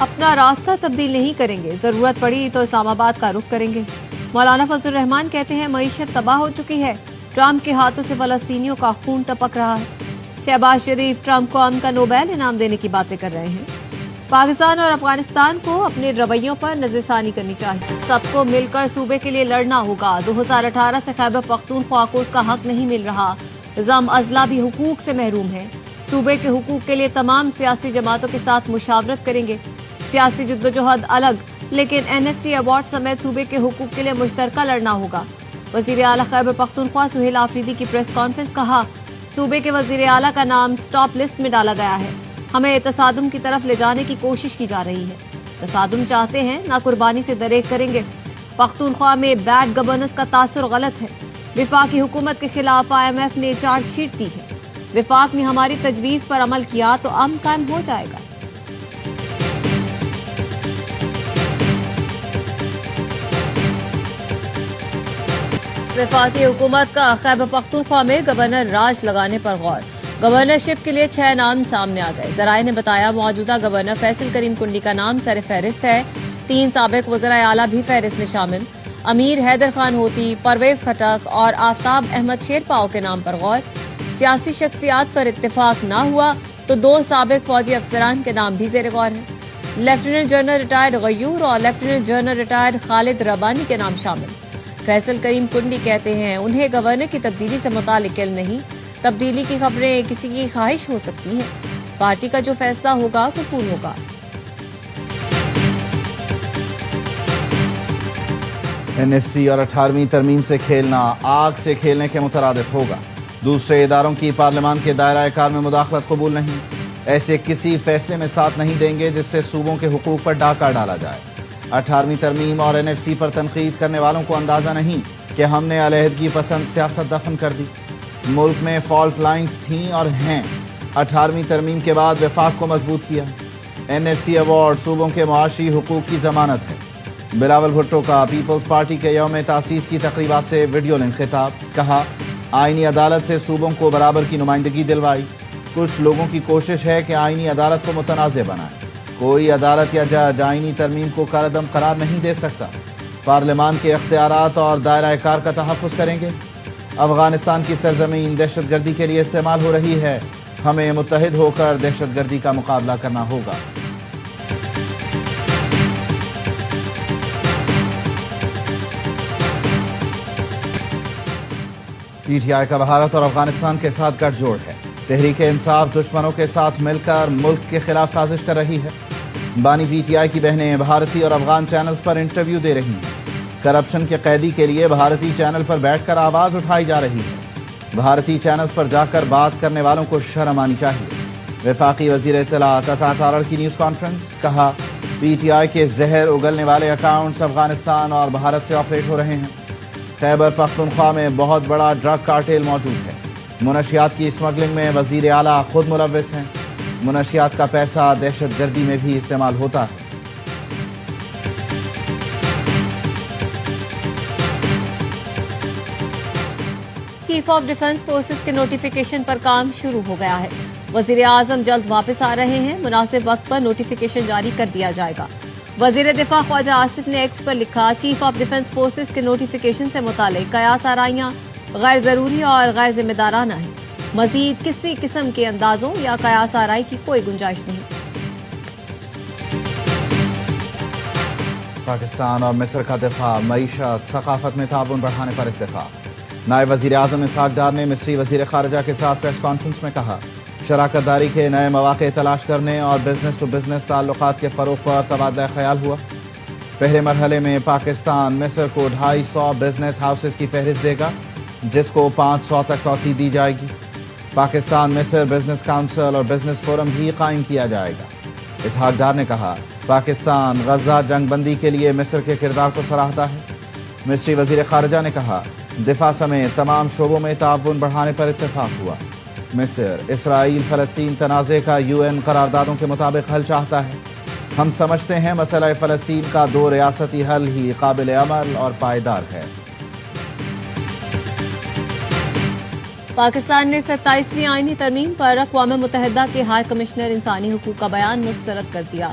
اپنا راستہ تبدیل نہیں کریں گے، ضرورت پڑی تو اسلام آباد کا رخ کریں گے۔ مولانا فضل الرحمان کہتے ہیں معیشت تباہ ہو چکی ہے، ٹرمپ کے ہاتھوں سے فلسطینیوں کا خون ٹپک رہا ہے۔ شہباز شریف ٹرمپ کو امن کا نوبیل انعام دینے کی باتیں کر رہے ہیں۔ پاکستان اور افغانستان کو اپنے رویوں پر نظر ثانی کرنی چاہیے، سب کو مل کر صوبے کے لیے لڑنا ہوگا۔ 2018 سے خیبر پختونخوا کو اس کا حق نہیں مل رہا، زم اضلاع بھی حقوق سے محروم ہے۔ صوبے کے حقوق کے لیے تمام سیاسی جماعتوں کے ساتھ مشاورت کریں گے۔ سیاسی جدوجہد الگ، لیکن NFC ایوارڈ سمیت صوبے کے حقوق کے لیے مشترکہ لڑنا ہوگا۔ وزیر اعلیٰ خیبر پختونخوا سہیل آفریدی کی پریس کانفرنس، کہا صوبے کے وزیر اعلیٰ کا نام سٹاپ لسٹ میں ڈالا گیا ہے، ہمیں تصادم کی طرف لے جانے کی کوشش کی جا رہی ہے۔ تصادم چاہتے ہیں، نہ قربانی سے دریغ کریں گے۔ پختونخوا میں بیڈ گورننس کا تاثر غلط ہے۔ وفاقی حکومت کے خلاف IMF نے چارج شیٹ دی ہے۔ وفاق نے ہماری تجویز پر عمل کیا تو امن قائم ہو جائے گا۔ وفاقی حکومت کا خیبر پختونخوا میں گورنر راج لگانے پر غور۔ گورنرشپ کے لیے 6 نام سامنے آ گئے۔ ذرائع نے بتایا موجودہ گورنر فیصل کریم کنڈی کا نام سر فہرست ہے۔ 3 سابق وزراء اعلیٰ بھی فہرست میں شامل۔ امیر حیدر خان ہوتی، پرویز خٹک اور آفتاب احمد شیرپاؤ کے نام پر غور۔ سیاسی شخصیات پر اتفاق نہ ہوا تو 2 سابق فوجی افسران کے نام بھی زیر غور ہیں۔ لیفٹیننٹ جنرل ریٹائرڈ غیور اور لیفٹیننٹ جنرل ریٹائرڈ خالد ربانی کے نام شامل۔ فیصل کریم کنڈی کہتے ہیں انہیں گورنر کی تبدیلی سے متعلق علم نہیں، تبدیلی کی خبریں کسی کی خواہش ہو سکتی ہیں، پارٹی کا جو فیصلہ ہوگا قبول ہوگا۔ NFC اور 18ویں ترمیم سے کھیلنا آگ سے کھیلنے کے مترادف ہوگا۔ دوسرے اداروں کی پارلیمان کے دائرہ کار میں مداخلت قبول نہیں، ایسے کسی فیصلے میں ساتھ نہیں دیں گے جس سے صوبوں کے حقوق پر ڈاکہ ڈالا جائے۔ 18ویں ترمیم اور NFC پر تنقید کرنے والوں کو اندازہ نہیں کہ ہم نے علیحدگی پسند سیاست دفن کر دی۔ ملک میں فالٹ لائنز تھیں اور ہیں، 18ویں ترمیم کے بعد وفاق کو مضبوط کیا۔ NFC ایوارڈ صوبوں کے معاشی حقوق کی ضمانت ہے۔ بلاول بھٹو کا پیپلز پارٹی کے یوم تاسیس کی تقریبات سے ویڈیو لنک خطاب، کہا آئینی عدالت سے صوبوں کو برابر کی نمائندگی دلوائی۔ کچھ لوگوں کی کوشش ہے کہ آئینی عدالت کو متنازع بنائے۔ کوئی عدالت یا جج آئینی ترمیم کو کالعدم قرار نہیں دے سکتا۔ پارلیمان کے اختیارات اور دائرہ کار کا تحفظ کریں گے۔ افغانستان کی سرزمین دہشت گردی کے لیے استعمال ہو رہی ہے، ہمیں متحد ہو کر دہشت گردی کا مقابلہ کرنا ہوگا۔ PTI کا بھارت اور افغانستان کے ساتھ گٹھ جوڑ ہے۔ تحریک انصاف دشمنوں کے ساتھ مل کر ملک کے خلاف سازش کر رہی ہے۔ بانی PTI کی بہنیں بھارتی اور افغان چینلز پر انٹرویو دے رہی ہیں۔ کرپشن کے قیدی کے لیے بھارتی چینل پر بیٹھ کر آواز اٹھائی جا رہی ہے۔ بھارتی چینلز پر جا کر بات کرنے والوں کو شرم آنی چاہیے۔ وفاقی وزیر اطلاعات عطا تارڑ کی نیوز کانفرنس، کہا PTI کے زہر اگلنے والے اکاؤنٹس افغانستان اور بھارت سے آپریٹ ہو رہے ہیں۔ خیبر پختونخوا میں بہت بڑا ڈرگ کارٹیل موجود ہے۔ منشیات کی اسمگلنگ میں وزیر اعلیٰ خود ملوث ہیں۔ منشیات کا پیسہ دہشت گردی میں بھی استعمال ہوتا ہے۔ چیف آف ڈیفنس فورسز کے نوٹیفیکیشن پر کام شروع ہو گیا ہے۔ وزیر اعظم جلد واپس آ رہے ہیں، مناسب وقت پر نوٹیفیکیشن جاری کر دیا جائے گا۔ وزیر دفاع خواجہ آصف نے ایکس پر لکھا چیف آف ڈیفنس فورسز کے نوٹیفیکیشن سے متعلق قیاس آرائیاں غیر ضروری اور غیر ذمہ دارانہ ہیں۔ مزید کسی قسم کے اندازوں یا قیاس آرائی کی کوئی گنجائش نہیں۔ پاکستان اور مصر کا دفاع، معیشت، ثقافت میں تعاون بڑھانے پر اتفاق۔ نائب وزیر اعظم اسحاق ڈار نے مصری وزیر خارجہ کے ساتھ پریس کانفرنس میں کہا شراکت داری کے نئے مواقع تلاش کرنے اور بزنس ٹو بزنس تعلقات کے فروغ پر تبادلہ خیال ہوا۔ پہلے مرحلے میں پاکستان مصر کو 250 بزنس ہاؤسز کی فہرست دے گا، جس کو 500 تک توسیع دی جائے گی۔ پاکستان مصر بزنس کونسل اور بزنس فورم بھی قائم کیا جائے گا۔ اسحاق ڈار نے کہا پاکستان غزہ جنگ بندی کے لیے مصر کے کردار کو سراہتا ہے۔ مصری وزیر خارجہ نے کہا دفاع سمیت تمام شعبوں میں تعاون بڑھانے پر اتفاق ہوا۔ مصر اسرائیل فلسطین تنازع کا UN قراردادوں کے مطابق حل چاہتا ہے۔ ہم سمجھتے ہیں مسئلہ فلسطین کا 2 ریاستی حل ہی قابل عمل اور پائیدار ہے۔ پاکستان نے 27ویں آئینی ترمیم پر اقوام متحدہ کے ہائی کمشنر انسانی حقوق کا بیان مسترد کر دیا۔